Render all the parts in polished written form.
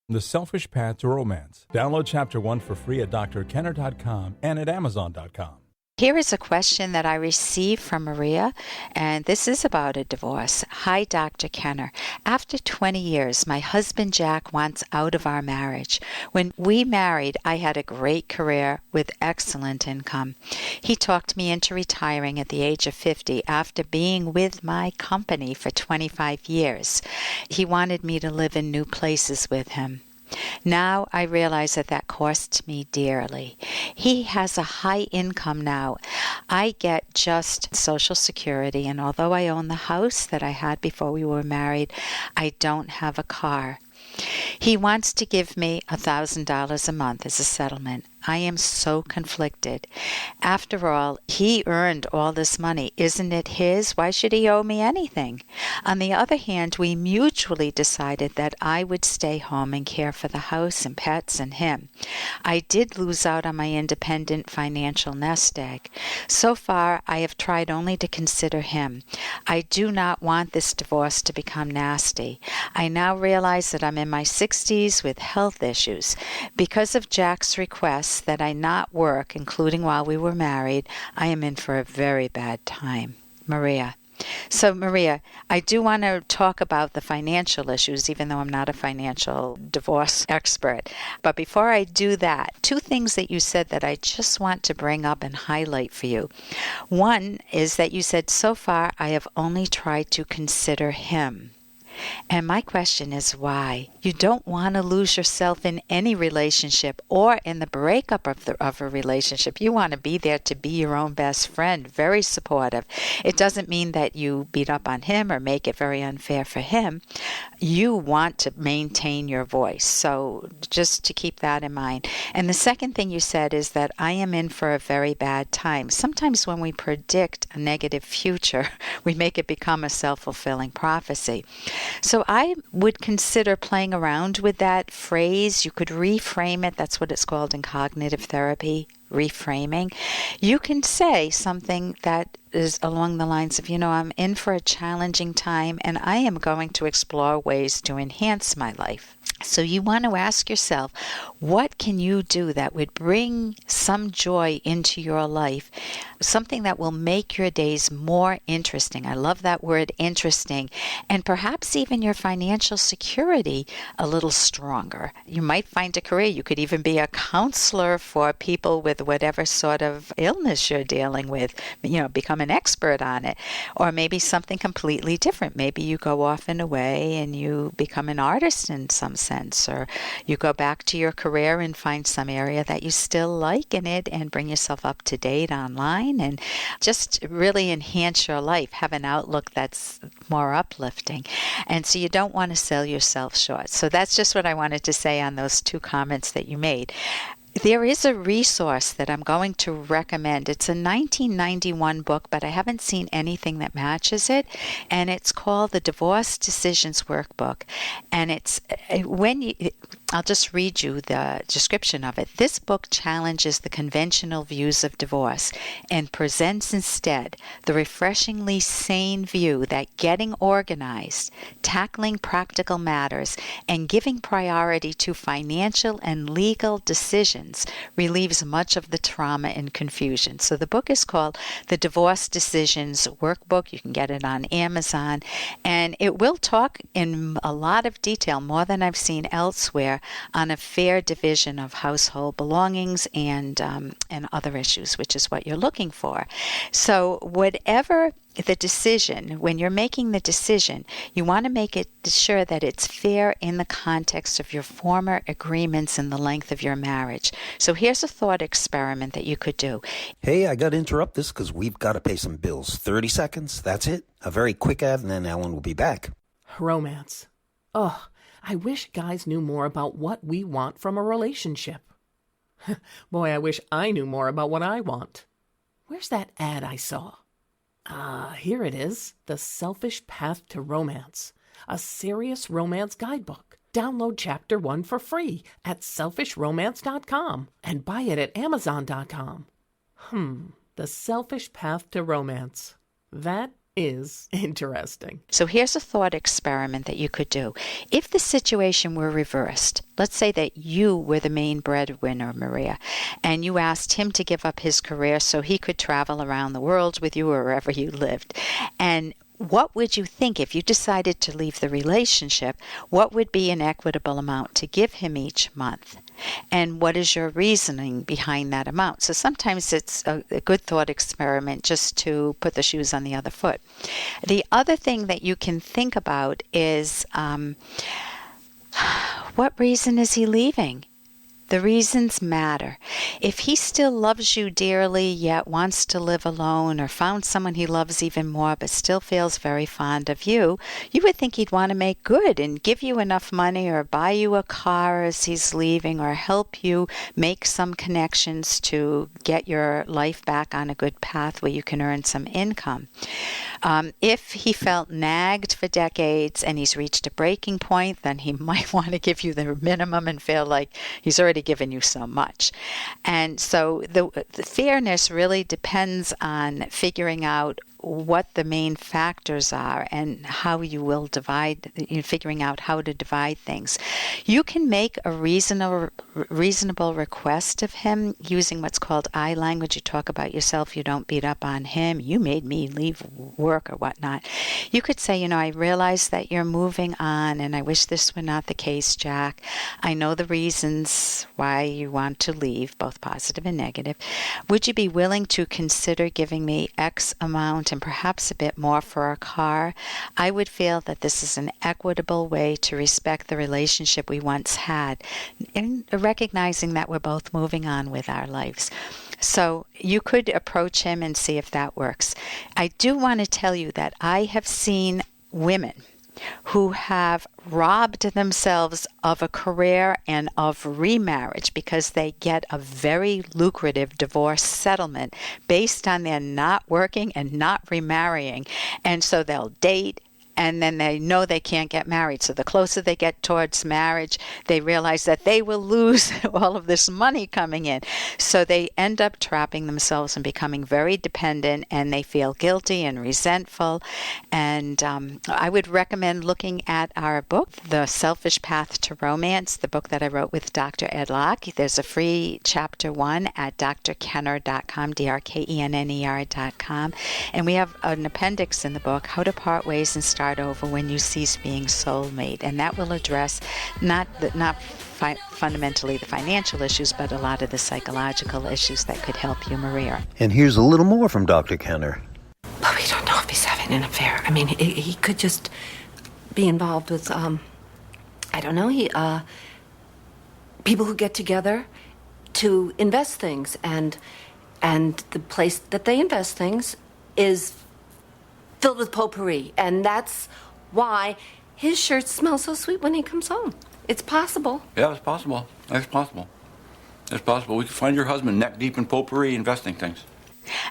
The Selfish Path to Romance. Download Chapter 1 for free at drkenner.com and at amazon.com. Here is a question that I received from Maria, and this is about a divorce. Hi, Dr. Kenner. After 20 years, my husband Jack wants out of our marriage. When we married, I had a great career with excellent income. He talked me into retiring at the age of 50 after being with my company for 25 years. He wanted me to live in new places with him. Now I realize that cost me dearly. He has a high income now. I get just Social Security, and although I own the house that I had before we were married, I don't have a car. He wants to give me $1,000 a month as a settlement. I am so conflicted. After all, he earned all this money. Isn't it his? Why should he owe me anything? On the other hand, we mutually decided that I would stay home and care for the house and pets and him. I did lose out on my independent financial nest egg. So far, I have tried only to consider him. I do not want this divorce to become nasty. I now realize that I'm in my 60s with health issues. Because of Jack's request that I not work, including while we were married, I am in for a very bad time. Maria. So, Maria, I do want to talk about the financial issues, even though I'm not a financial divorce expert. But before I do that, two things that you said that I just want to bring up and highlight for you. One is that you said, so far, I have only tried to consider him. And my question is why? You don't want to lose yourself in any relationship or in the breakup of a relationship. You want to be there to be your own best friend, very supportive. It doesn't mean that you beat up on him or make it very unfair for him. You want to maintain your voice. So just to keep that in mind. And the second thing you said is that I am in for a very bad time. Sometimes when we predict a negative future, we make it become a self-fulfilling prophecy. So I would consider playing around with that phrase. You could reframe it. That's what it's called in cognitive therapy, reframing. You can say something that is along the lines of, I'm in for a challenging time and I am going to explore ways to enhance my life. So you want to ask yourself, what can you do that would bring some joy into your life, something that will make your days more interesting? I love that word, interesting, and perhaps even your financial security a little stronger. You might find a career. You could even be a counselor for people with whatever sort of illness you're dealing with, become an expert on it, or maybe something completely different. Maybe you go off in a way and you become an artist in some sense, or you go back to your career and find some area that you still like in it and bring yourself up to date online and just really enhance your life, have an outlook that's more uplifting. And so you don't want to sell yourself short. So that's just what I wanted to say on those two comments that you made. There is a resource that I'm going to recommend. It's a 1991 book, but I haven't seen anything that matches it. And it's called the Divorce Decisions Workbook. And I'll just read you the description of it. This book challenges the conventional views of divorce and presents instead the refreshingly sane view that getting organized, tackling practical matters, and giving priority to financial and legal decisions relieves much of the trauma and confusion. So the book is called The Divorce Decisions Workbook. You can get it on Amazon. And it will talk in a lot of detail, more than I've seen elsewhere, on a fair division of household belongings and other issues, which is what you're looking for. So whatever the decision, when you're making the decision, you want to make it sure that it's fair in the context of your former agreements and the length of your marriage. So here's a thought experiment that you could do. Hey, I got to interrupt this because we've got to pay some bills. 30 seconds, that's it. A very quick ad, and then Ellen will be back. Romance. Ugh, I wish guys knew more about what we want from a relationship. Boy, I wish I knew more about what I want. Where's that ad I saw? Here it is. The Selfish Path to Romance. A serious romance guidebook. Download Chapter 1 for free at selfishromance.com and buy it at amazon.com. The Selfish Path to Romance. That is interesting. So here's a thought experiment that you could do. If the situation were reversed, let's say that you were the main breadwinner, Maria, and you asked him to give up his career so he could travel around the world with you or wherever you lived. And what would you think if you decided to leave the relationship? What would be an equitable amount to give him each month? And what is your reasoning behind that amount? So sometimes it's a good thought experiment just to put the shoes on the other foot. The other thing that you can think about is what reason is he leaving? The reasons matter. If he still loves you dearly, yet wants to live alone, or found someone he loves even more, but still feels very fond of you, you would think he'd want to make good and give you enough money or buy you a car as he's leaving or help you make some connections to get your life back on a good path where you can earn some income. If he felt nagged for decades and he's reached a breaking point, then he might want to give you the minimum and feel like he's already given you so much. And so the fairness really depends on figuring out what the main factors are and how you will divide, figuring out how to divide things. You can make a reasonable request of him using what's called I language. You talk about yourself, you don't beat up on him, you made me leave work or whatnot. You could say, I realize that you're moving on and I wish this were not the case, Jack. I know the reasons why you want to leave, both positive and negative. Would you be willing to consider giving me X amount and perhaps a bit more for a car? I would feel that this is an equitable way to respect the relationship we once had, in recognizing that we're both moving on with our lives. So you could approach him and see if that works. I do want to tell you that I have seen women who have robbed themselves of a career and of remarriage because they get a very lucrative divorce settlement based on their not working and not remarrying. And so they'll date, and then they know they can't get married. So the closer they get towards marriage, they realize that they will lose all of this money coming in. So they end up trapping themselves and becoming very dependent, and they feel guilty and resentful. And I would recommend looking at our book, The Selfish Path to Romance, the book that I wrote with Dr. Ed Locke. There's a free chapter 1 at drkenner.com, drkenner.com. And we have an appendix in the book, How to Part Ways and Start Over When You Cease Being Soulmate, and that will address not fundamentally the financial issues, but a lot of the psychological issues that could help you, Maria. And here's a little more from Dr. Kenner. But we don't know if he's having an affair. I mean, he could just be involved with, I don't know, people who get together to invest things, and the place that they invest things is filled with potpourri, and that's why his shirts smell so sweet when he comes home. It's possible. Yeah, it's possible. It's possible. It's possible. We could find your husband neck deep in potpourri investing things.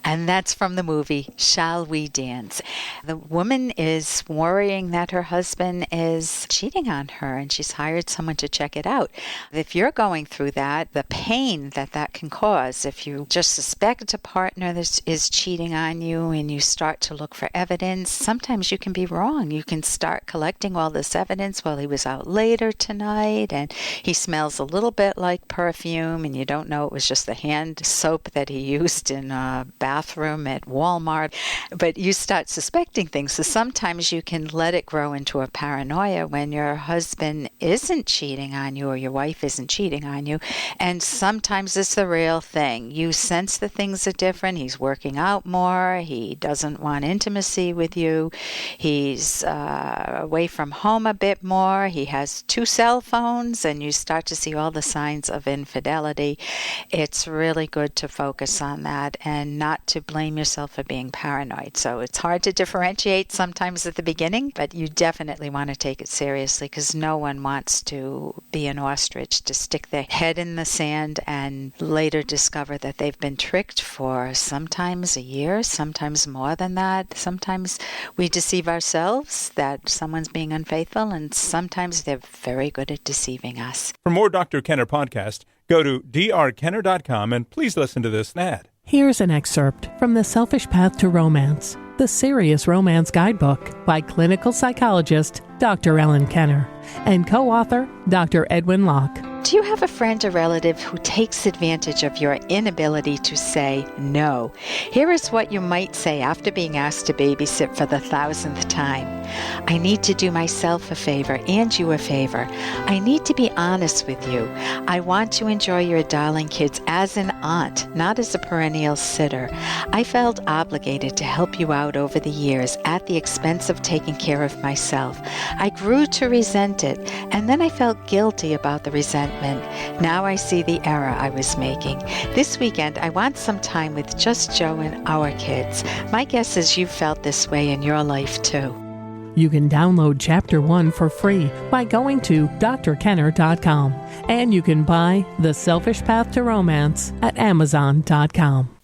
And that's from the movie Shall We Dance? The woman is worrying that her husband is cheating on her, and she's hired someone to check it out. If you're going through that, the pain that can cause, if you just suspect a partner that is cheating on you and you start to look for evidence, sometimes you can be wrong. You can start collecting all this evidence. Well, he was out later tonight and he smells a little bit like perfume, and you don't know it was just the hand soap that he used in bathroom at Walmart, but you start suspecting things. So sometimes you can let it grow into a paranoia when your husband isn't cheating on you or your wife isn't cheating on you. And sometimes it's the real thing. You sense that things are different. He's working out more. He doesn't want intimacy with you. He's away from home a bit more. He has 2 cell phones, and you start to see all the signs of infidelity. It's really good to focus on that and not to blame yourself for being paranoid. So it's hard to differentiate sometimes at the beginning, but you definitely want to take it seriously, because no one wants to be an ostrich, to stick their head in the sand and later discover that they've been tricked for sometimes a year, sometimes more than that. Sometimes we deceive ourselves that someone's being unfaithful, and sometimes they're very good at deceiving us. For more Dr. Kenner podcast, go to drkenner.com and please listen to this ad. Here's an excerpt from The Selfish Path to Romance. The Serious Romance Guidebook by clinical psychologist Dr. Ellen Kenner and co-author Dr. Edwin Locke. Do you have a friend or relative who takes advantage of your inability to say no? Here is what you might say after being asked to babysit for the 1,000th time. I need to do myself a favor and you a favor. I need to be honest with you. I want to enjoy your darling kids as an aunt, not as a perennial sitter. I felt obligated to help you out over the years at the expense of taking care of myself. I grew to resent it, and then I felt guilty about the resentment. Now I see the error I was making. This weekend, I want some time with just Joe and our kids. My guess is you felt this way in your life, too. You can download Chapter 1 for free by going to drkenner.com. And you can buy The Selfish Path to Romance at amazon.com.